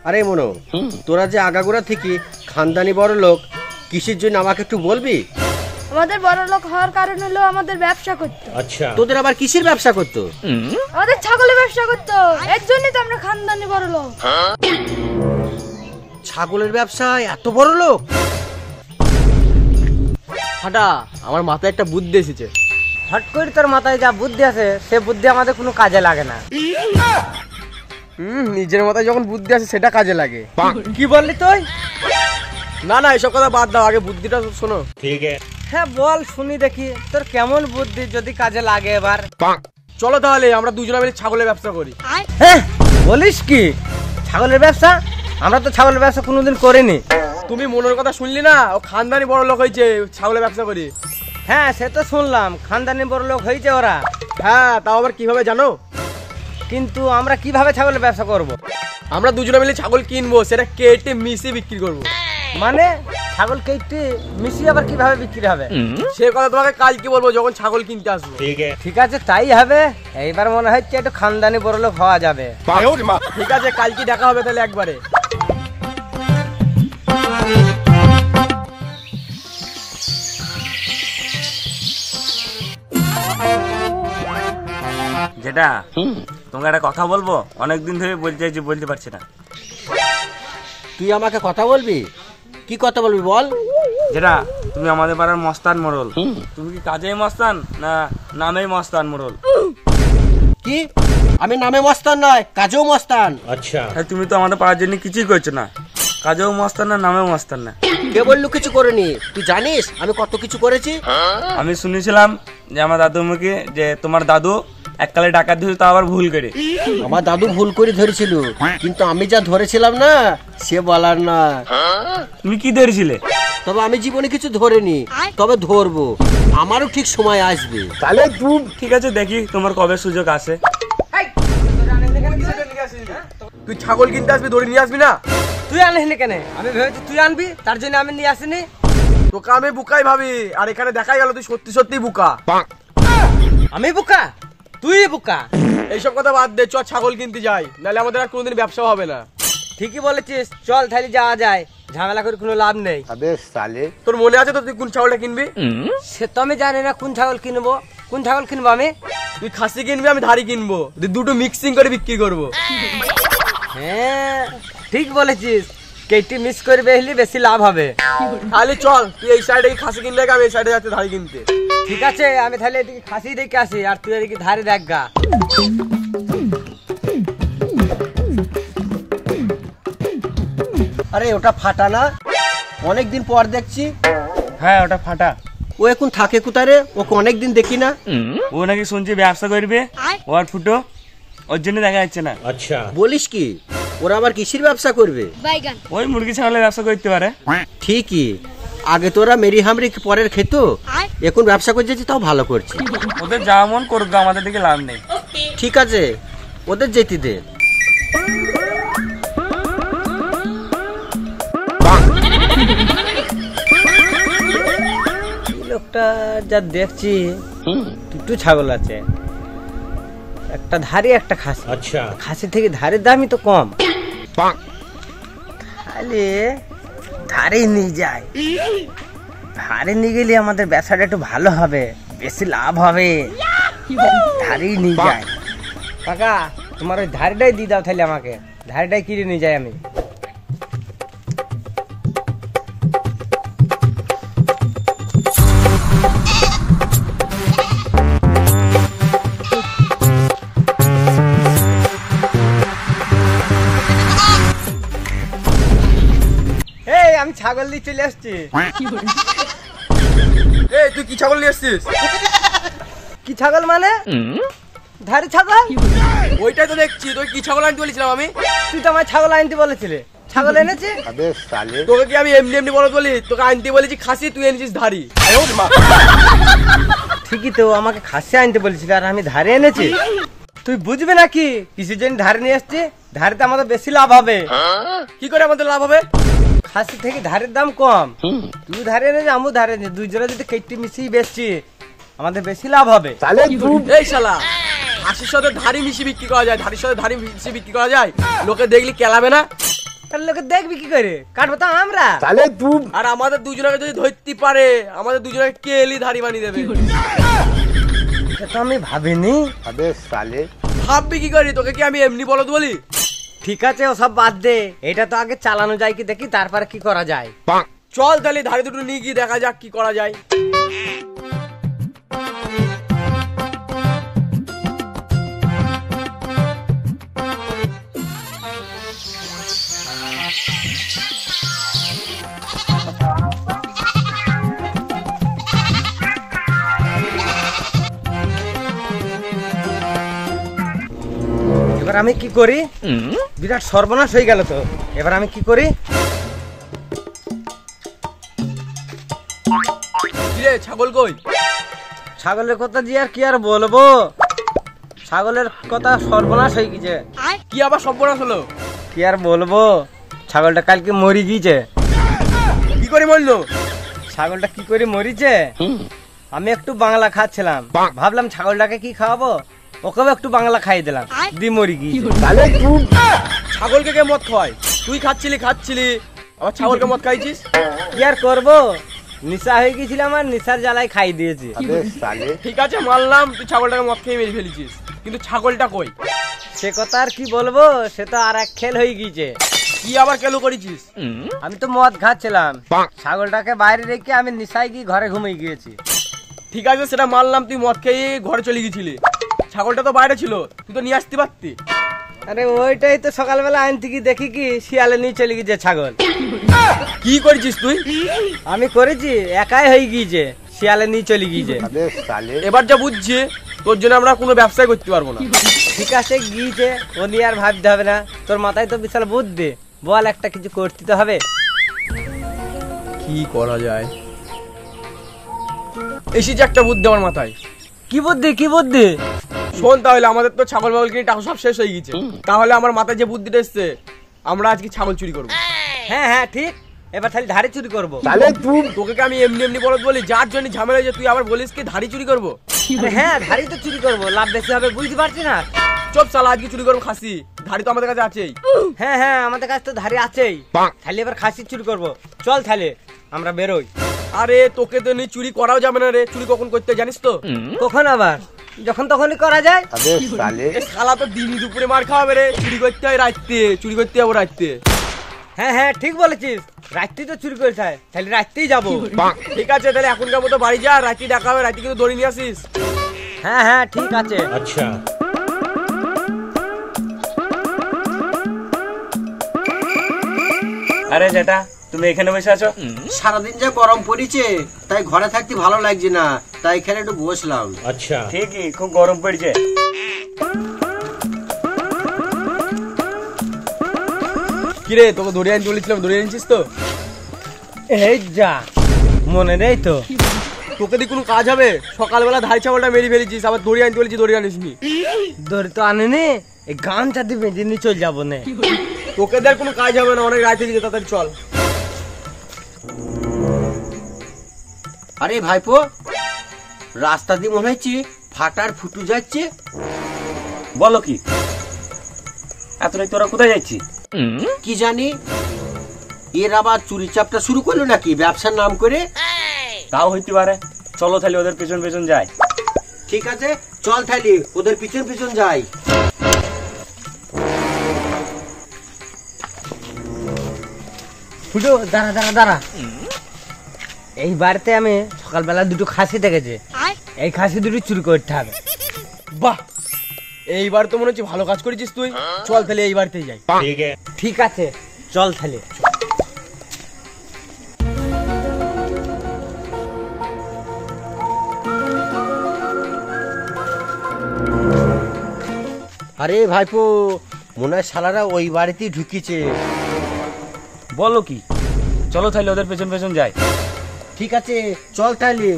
আরে মনো, তোরা যে আগাগোড়া থেকে খানদানি বড় লোক, কিসের জন্য আমাকে একটু বলবি? আমাদের বড় লোক হওয়ার কারণ হলো আমাদের ব্যবসা করতে। আচ্ছা, তোদের আবার কিসের ব্যবসা করতো? আমাদের ছাগলের ব্যবসা করতো, এর জন্যই তো আমরা খানদানি বড় লোক। ছাগলের ব্যবসায় এত বড় লোক? ফাটা, আমার মাথায় একটা বুদ্ধি এসেছে। হট করে তোর মাথায় যা বুদ্ধি আছে সে বুদ্ধি আমাদের কোনো কাজে লাগে না। নিজের মাথায় যখন বুদ্ধি আছে সেটা কাজে লাগে। কি বললি তুই? না না, এসব কথা বাদ দাও, আগে বুদ্ধিটা শোনো। ঠিক আছে, হ্যাঁ বল শুনি দেখি তোর কেমন বুদ্ধি যদি কাজে লাগে এবার। চলো তাহলে আমরা দুজনে মিলে ছাগলের ব্যবসা করি। হ্যাঁ বলিস কি, ছাগলের ব্যবসা? আমরা তো ছাগলের ব্যবসা কোনোদিন করিনি। তুমি মনের কথা শুনলি না? ও খানদানি বড় লোক হয়েছে, ছাগলের ব্যবসা করি। হ্যাঁ সে তো শুনলাম, খানদানি বড় লোক হয়েছে ওরা। হ্যাঁ, তাও আবার কিভাবে জানো? কিন্তু আমরা কিভাবে ছাগলের ব্যবসা করব? আমরা দুজনে মিলে ছাগল কিনবো, সেটা কেটে মিশিয়ে বিক্রি করবো। মানে ছাগল কেটে মিশিয়ে আবার কিভাবে বিক্রি হবে? সে কথা তোমাকে কালকে বলবো যখন ছাগল কিনতে আসবো। ঠিক আছে তাই হবে। এইবার মনে হচ্ছে একটু খানদানি বড় লোক হওয়া যাবে। ঠিক আছে, কালকে দেখা হবে তাহলে একবারে। যেটা তোমাকে একটা কথা বলবো, অনেকদিন ধরে বলতে চাইছি, বলতে পারছি না। তুই আমাকে কথা বলবি? কি কথা বলবি বল। যেটা তুমি আমাদের পাড়ার মস্তান মোড়ল, তুমি কি কাজেই মস্তান না নামেই মস্তান মোড়ল? কি? আমি নামে মস্তান নয়, কাজেও মস্তান। আচ্ছা, তুমি তো আমাদের পাড়ার জন্য কিছুই করছো না, কাজেও মস্তান না নামেও মস্তান না। কে বললো কিছু করিনি? তুই জানিস আমি কত কিছু করেছি। আমি শুনেছিলাম যে আমার দাদু মুখে যে তোমার দাদু এককালে ডাকাত ধরে, তা আবার ভুল করে। আমার দাদু ভুল করে ধরেছিল, কিন্তু আমি যা ধরেছিলাম না সে বলার না। তুমি কি ধরেছিলে? তবে আমি জীবনে কিছু ধরিনি, তবে ধরবো, আমারও ঠিক সময় আসবে। তাহলে ঠিক আছে, দেখি তোমার কবে সুযোগ আসে। তুই ছাগল কিনতে আসবি, ধরে নিয়ে আসবি না? তুই আনিসনি কেন? আমি ভেবেছি তুই আনবি, তার জন্য আমি নিয়ে আসিনি। তোকে আমি বুকাই ভাবি, আর এখানে দেখাই গেল তুই সত্যি সত্যি বুকা। আমি বোকা? তুই বোকা? এইসব কথা বাদ দে, চল ছাগল কিনতে যাই, নাহলে আমাদের আর কোনোদিন ব্যবসা হবে না। ঠিকই বলেছিস, চল তাহলে যাওয়া যায়, ঝামেলা করে কোনো লাভ নেই। তোর মনে আছে তো তুই কোন ছাগলটা কিনবি? সে তো আমি জানি না কোন ছাগল কিনবো। কোন ছাগল কিনবো আমি? তুই খাসি কিনবি, আমি ধাড়ি কিনবো, দুটো মিক্সিং করে বিক্রি করবো। হ্যাঁ ঠিক বলেছিস, কেটে মিস করবে হলে বেশি লাভ হবে। তাহলে চল, তুই এই সাইডে খাসি কিনলে, আমি এই সাইডে যাচ্ছি ধাড়ি কিনতে। ঠিক আছে, আমি তাহলে এদিকে খাসি দেখে আসি, আর তুই এদিকে ধারে দেখ গা। আরে ওটা ফাটা না? অনেকদিন পর দেখছি। হ্যাঁ ওটা ফাটা। ও এখন থাকে কোথায় রে? ওকে অনেকদিন দেখি না। ও নাকি শুনছি ব্যবসা করবে, ও আর ফুটো, ওর জন্য দেখা যাচ্ছে না। আচ্ছা, বলিস কি? ওরা আবার কিসের ব্যবসা করবে? বাইগান। ওই মুরগি ছাগলের ব্যবসা করতে পারে। ঠিকই, আগে তোরা মেরি হামরি পরের খেত, এখন ব্যবসা করে যাচ্ছি, তাও ভালো করছে। ওদের যা মন করুক, আমাদের দিকে লাভ নেই। ঠিক আছে, ওদের যেতে দে। লোকটা যা দেখছি দুটো ছাগল আছে, একটা ধারি একটা খাসি। আচ্ছা, খাসি থেকে ধারের দামই তো কম, তাহলে ধারে নিয়ে যায়। ধারে নিয়ে গেলে আমাদের ব্যবসাটা একটু ভালো হবে, বেশি লাভ হবে। ধারেই নিয়ে যায়। কাকা তোমার ওই ধারেটাই দিয়ে দাও তাহলে, আমাকে ধারেটাই কিনে নিয়ে যাই আমি। আমি ছাগল দিয়ে চলে আসছি। এই তুই কি ছাগল নিয়ে আসছিস? কি ছাগল মানে? ধারে ছাগল। ওইটাই তো দেখছি, তুই কি ছাগল আনতে বলেছিলাম আমি? তুই তো আমার ছাগল আনতে বলেছিলে, ছাগল এনেছি। তোকে কি আমি এমনি এমনি বলে বলি? তোকে আনতে বলেছি খাসি, তুই এনেছিস ধাড়ি। ঠিকই তো, আমাকে খাসি আনতে বলেছিল আর আমি ধারে এনেছি। তুই বুঝবি নাকি কিসের জন্য ধারে নিয়ে আসছি? ধারেতে আমাদের বেশি লাভ হবে। কি করে আমাদের লাভ হবে? খাসি থেকে ধারের দাম কম, তুই ধারে এনেছি আমু ধারে এনেছি, দুইজনে যদি কেটে মিশিয়ে বেচছি আমাদের বেশি লাভ হবে। এই শালা, খাসির সাথে ধাড়ি মিশিয়ে বিক্রি করা যায়, ধাড়ির সাথে ধাড়ি মিশিয়ে বিক্রি করা যায়, লোকে দেখলি কেলাবে না? তাহলে লোকে দেখবি কি করে? কাটবো তো আমরা। আর আমাদের দুজনকে যদি ধরতে পারে, আমাদের দুজনকে কেলি ধারি বানিয়ে দেবে। এটা তো আমি ভাবিনি। ভাববি কি করি? তোকে কি আমি এমনি বলদ বলি? ঠিক আছে, ওসব বাদ দে। এটা তো আগে চালানো যায় কি দেখি, তারপরে কি করা যায়। চল তাহলে ধারি দুটো নিয়ে গিয়ে দেখা যাক কি করা যায়। এবার আমি কি করি? বিরাট সর্বনাশ হয়ে গেল তো। এবার আমি কি করি? কিরে ছাগল কই? ছাগলের কথা যে আর কি আর বলবো, ছাগলের কথা সর্বনাশ হয়ে গেছে। কি আবার সর্বনাশ হলো? কি আর বলবো, ছাগলটা কালকে মরি গিয়েছে। কি করে বললো? ছাগলটা কি করে মরিছে? আমি একটু বাংলা খাচ্ছিলাম, ভাবলাম ছাগলটাকে কি খাওয়াবো, ওকেও একটু বাংলা খাইয়ে দিলাম, দি মরি গিয়েছে। ছাগলকে কে মদ খাওয়ায়? তুই খাচ্ছিলি আবার ছাগলকে মদ খাইছিস? কি আর করবো, নিশা হয়ে গেছিলাম আর নিশার জ্বালায় খাই দিয়েছি। ঠিক আছে মানলাম তুই ছাগলটাকে মদ খেয়ে মেরে ফেলেছিস, কিন্তু ছাগলটা কই? সে কথা আর কি বলবো, সে তো আর এক খেল হয়ে গিয়েছে। কি আবার কেলো করেছিস? আমি তো মদ খাচ্ছিলাম, ছাগলটাকে বাইরে রেখে আমি নিশায় গিয়ে ঘরে ঘুমিয়ে গিয়েছি। ঠিক আছে সেটা মানলাম, তুই মদ খেয়ে ঘরে চলে গেছিলি, ছাগলটা তো বাইরে ছিল, তুই তো নিয়ে আসতে পারতি। আরে ওইটাই তো সকালবেলা আনতে কি দেখি কি শিয়ালে নিয়ে চলে গিয়েছে ছাগল। কি করেছিস তুই? আমি করেছি, একাই হয়ে গিয়েছে, শিয়ালে নিয়ে চলে গিয়েছে। এবার যা বুঝছি তোর জন্য আমরা কোনো ব্যবসায় করতে পারবো না। ঠিক আছে গিয়েছে, ও নিয়ে আর ভাবতে হবে না। তোর মাথায় তো বিশাল বুদ্ধি, বল একটা কিছু করতে তো হবে। কি করা যায়? এসেছে একটা বুদ্ধি আমার মাথায়। কি বুদ্ধি? কি বুদ্ধি? শোন তাহলে, আমাদের তো ছাগল বাগল কিনে টাকা সব শেষ হয়ে গেছে, তাহলে আমার মাথায় যে বুদ্ধিটা এসছে, আমরা আজকে ছাগল চুরি করবো। হ্যাঁ হ্যাঁ ঠিক, এবার তাহলে ধারে চুরি করবো। তোকে কি আমি এমনি বলদ বলি? যার জন্য ঝামেলা হয়েছে তুই আবার বলিস কি ধারি চুরি করবো? হ্যাঁ ধারি তো চুরি করবো, লাভ বেশি হবে, বুঝতে পারছি না। চপ সালা, আজকে চুরি করবো খাসি, ধারি তো আমাদের কাছে আছেই। হ্যাঁ হ্যাঁ আমাদের কাছে তো ধারি আছেই, তাহলে এবার খাসি চুরি করবো। চল তাহলে আমরা বেরোই। আরে তোকে তো নিয়ে চুরি করাও যাবে না রে, চুরি কখন করতে জানিস তো? কখন আবার? যখন তখনই করা যায়। এ শালা তো দিনই দুপুরে মার খাওয়াবে রে, চুরি করতে হয় রাত্রে, চুরি করতে যাবো রাত্রে। হ্যাঁ হ্যাঁ ঠিক বলেছিস, রাত্রি তো চুরি করতে হয়, তাহলে রাত্রেই যাবো। ঠিক আছে তাহলে এখন যাবো তো বাড়ি যা, রাত্রি ডাকা হবে, রাত্রি কিন্তু দড়ি নিয়ে আসিস। হ্যাঁ হ্যাঁ ঠিক আছে। আচ্ছা আরে যেটা তুমি এখানে বসে আছো? সারাদিন যে গরম পড়েছে, তাই ঘরে থাকতে ভালো লাগছে না, তাই এখানে একটু বসলাম। আচ্ছা ঠিকই, খুব গরম পড়ছে। কিরে তোকে দড়ি আনতে বলেছিলাম, দড়ি আনছিস তো? এই যা, মনে নেই তো। তোকে দিয়ে কোনো কাজ হবে? সকালবেলা ধারি ছাগলটা মেরে ফেলেছিস, আবার দড়ি আনতে বলেছি, দড়ি আনিসনি। দড়ি তো আনেনি, এই গানটা দিবে দিনই চল যাবো না। তোকে দেখ কোনো কাজ হবে না, অনেক রাত হয়ে গেছে, তাড়াতাড়ি চল। আরে ভাইপো, রাস্তা দিয়ে মনে হচ্ছে ফাটার ফুটু যাচ্ছে। বলো কি, এত রাত তোরা কোথায় যাচ্ছি? কি জানি, এর আবার চুরি চাপটা শুরু করলো নাকি ব্যবসার নাম করে? তাও হইতে পারে, চলো তাহলে ওদের পেছন পেছন যাই। ঠিক আছে চল তাহলে ওদের পিছন পিছন যাই। ফুটো দাঁড়া দাঁড়া দাঁড়া, এই বাড়িতে আমি সকালবেলা দুটো খাসি দেখেছি, এই খাসি দুটো চুরি করতে হবে। বাহ, এইবার তো মনে হচ্ছে ভালো কাজ করেছিস তুই। চল তাহলে এই বাড়িতেই যাই। ঠিক আছে চল তাহলে। আরে ভাইপো, মনে হয় শালারা ওই বাড়িতেই ঢুকিছে। বলো কি, চলো তাহলে ওদের পেছন পেছন যাই। ঠিক আছে চল তাহলে।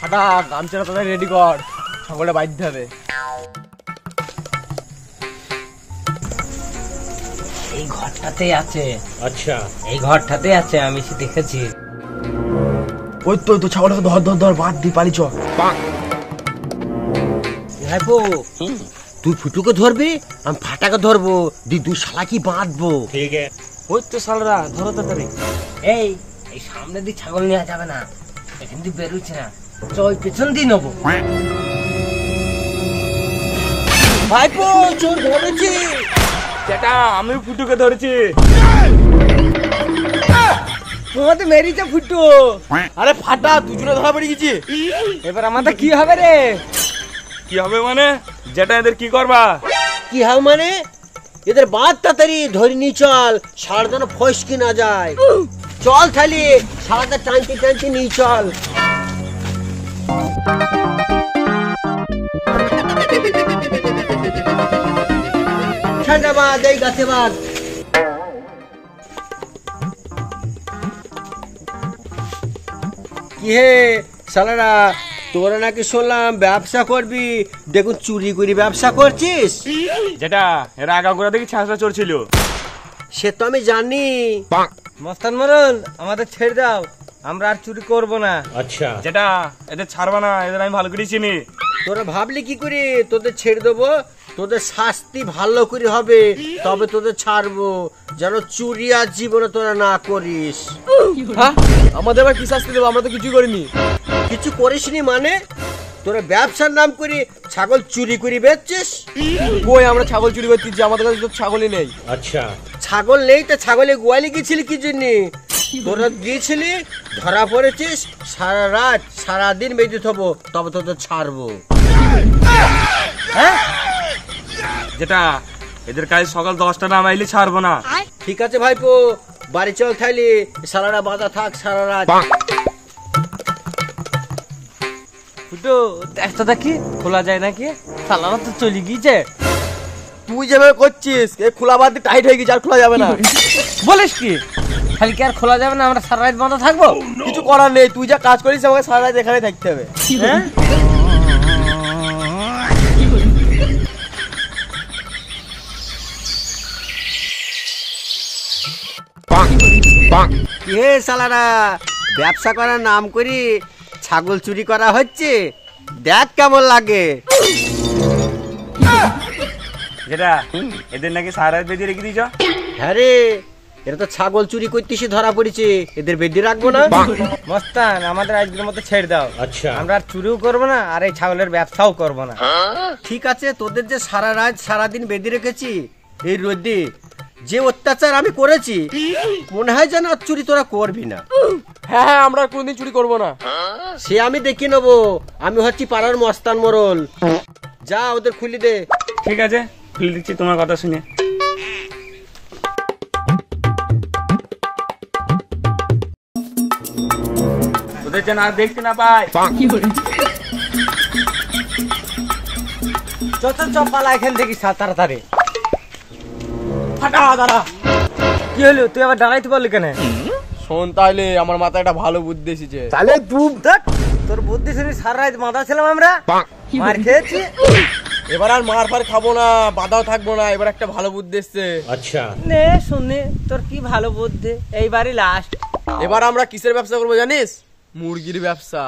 হাঁটা, গামছাটা তাদের রেডি কর, ছাগলটা বাঁধতে হবে। এই ঘরটাতে আছে। আচ্ছা এই ঘরটাতে আছে, আমি সে দেখেছি। ওই তো ছাগলটাকে ধর ধর ধর, বাদ দি পালি চ। ভাইপো, তুই ফুটুকে ধরবি, আমি ফাটাকে ধরবো, দুই শালা কি বাঁধবো। ওই তো সালরা, ধরো তাড়াতাড়ি। এই এই সামনে দিয়ে ছাগল নেওয়া যাবে না, এখান দিয়ে বেরোচ্ছে না, চল পেছন দিয়ে নেবো। ভাইপো চোর ধরেছি। যেটা আমি ফুটুকে ধরেছি। তোমাদের মেরিছে ফুটু। আরে ফাটা, দুজনে ধরা পড়ে গেছি। এবার আমাদের কি হবে রে? কি হবে মানে? যেটা এদের কি করবা? কি হবে মানে? এদের বাদ তাড়াতাড়ি ধরে নি চল, সারা যেন ফসকি না যায়। চল থালি, সারাটা টানতে টানতে নিয়ে চল। ঠান্ডা বাদ, এই গাছে বাদ। কি হে শালারা, তোরা নাকি শুনলাম ব্যবসা করবি, দেখুন চুরি করে ব্যবসা করছিস। যেটা এরা আগাগোড়া দেখি ছাঁচড়া চোর ছিল। সে তো আমি জানি। মস্তান মোড়ল, আমাদের ছেড়ে দাও, আমরা আর চুরি করব না। যেটা এদের ছাড়বা না, এদের আমি ভালো করে চিনি। তোরা ভাবলি কি করে তোদের ছেড়ে দেবো? তোদের শাস্তি ভালো করে হবে, তবে তোদের ছাড়বো, যেন চুরি আর জীবনে তোরা না করিস। হ্যাঁ, আমাদের আবার কি শাস্তি দেবো? আমরা তো কিছুই করিনি। কিছু করিসনি মানে? তোরা ব্যবসার নাম করে ছাগল চুরি করে বেচছিস। কই আমরা ছাগল চুরি করতে যে, আমাদের কাছে তো ছাগলই নেই। ছাগল নেই তো ছাগলে গোয়ালি গেছিলি কি জন্য? তোরা গিয়েছিলি, ধরা পড়েছিস, সারা রাত সারাদিন বেঁধে থবো, তবে তোদের ছাড়বো। হ্যাঁ যেটা এদের কাজ সকাল 10টা না মাইলে ছাড়বো না। ঠিক আছে ভাইপো, বাড়ি চল থাইলি, সারারা বাঁধা থাক সারা রাত। ফুটু দেখ তো দেখি খোলা যায় নাকি, সালারা তো চলে গিয়েছে। তুই যেভাবে করছিস, এ খোলা বাদ দিয়ে টাইট হয়ে গেছে, আর খোলা যাবে না। বলিস কি? খালি কি আর খোলা যাবে না? আমরা সারা রাত বন্ধ থাকবো? কিছু করার নেই, তুই যা কাজ করিস আমাকে সারা রাত এখানে থাকতে হবে। হ্যাঁ এ শালারা, ব্যবসা করার নাম করি ছাগল চুরি করা হচ্ছে, দেখ কেমন লাগে। যেটা এদের নাকি সারা রাত বেঁধে রেখে দিয়েছ। হ্যাঁ রে, এরা তো ছাগল চুরি করতেছি ধরা পড়েছে, এদের বেঁধে রাখবো না। মস্তান, আমাদের আজকের মতো ছেড়ে দাও। আমরা আর চুরিও করবো না, আর এই ছাগলের ব্যবসাও করবো না। ঠিক আছে, তোদের যে সারা রাত সারাদিন বেঁধে রেখেছি এই রোদে, যে অত্যাচার আমি করেছি, মনে হয় যেন আর চুরি তোরা করবি না। হ্যাঁ হ্যাঁ, আমরা আর কোনোদিন চুরি করবো না। সে আমি দেখে নেবো, আমি হচ্ছি পাড়ার মস্তান মোড়ল। যা ওদের খুলি দে। ঠিক আছে, খুলে দিচ্ছি তোমার কথা শুনে। ওদের যেন আর দেখতে না পায়। চল পালা এখান থেকে তাড়াতাড়ি। ফাটা দাঁড়া। কি হলো, তুই আবার দাঁড়াইতে পারলি কেন? শোন তাহলে, আমার মাথায় একটা ভালো বুদ্ধি এসেছে। তাহলে তুই দেখ, তোর বুদ্ধি শুনি সারা রাত বাঁধা ছিলাম আমরা, মার খেয়েছি। এবার আর মার ফার খাবো না, বাধাও থাকবো না, এবার একটা ভালো বুদ্ধি এসছে। নে শুনি তোর কি ভালো বুদ্ধি, এইবারই লাস্ট। এবার আমরা কিসের ব্যবসা করবো জানিস? মুরগির ব্যবসা।